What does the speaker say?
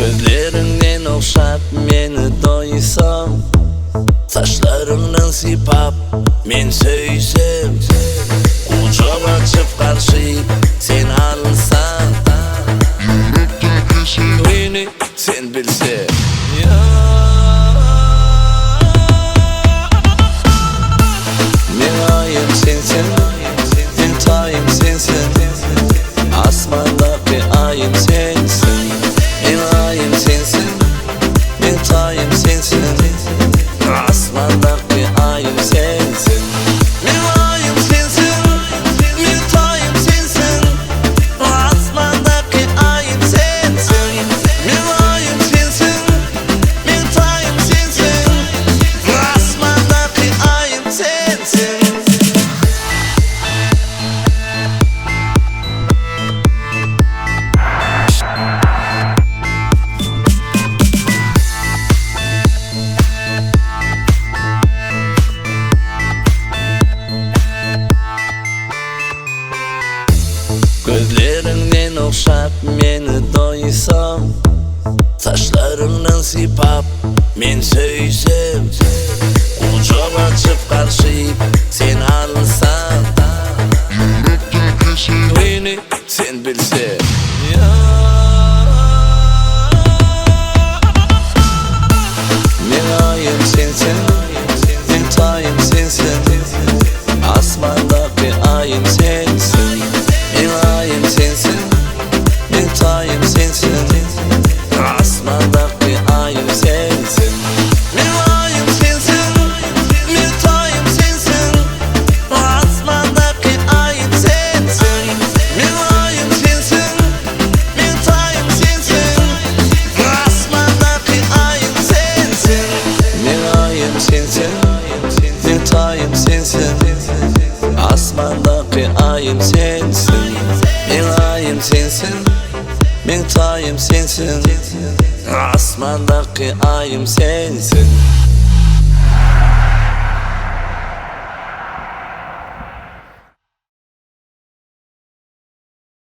Gözlerinden okşap meni doysam, saçlarından sipap men söysem, kucak açıp karşıyıp sen alsan, beni sen bilsen. Men ayım sensin, men tayım sensin, asmandaki ayım sensin. Men ayım sensin, men tayım sensin, asmandaki ayım sensin. Men ayım sensin, men tayım sensin, asmandaki ayım sensin. Men ayım sensin, men tayım sensin, asmandaki ayım sensin. Gözlerinden okşap meni doysam, saçlarından sipap men söysem, kucak açıp karşıyıp sen alsan, beni sen bilsen. Men ayım sensin, men tayım sensin, asmandaki ayım sensin. Men ayım sensin, men tayım sensin, asmandaki ayım sensin. Men ayım sensin, men tayım sensin, asmandaki ayım sensin. Men ayım sensin, men tayım sensin, asmandaki ayım sensin. Men ayım sensin, men tayım sensin, asmandaki ayım sensin. Men ayım sensin, men tayım sensin, asmandaki ayım sensin.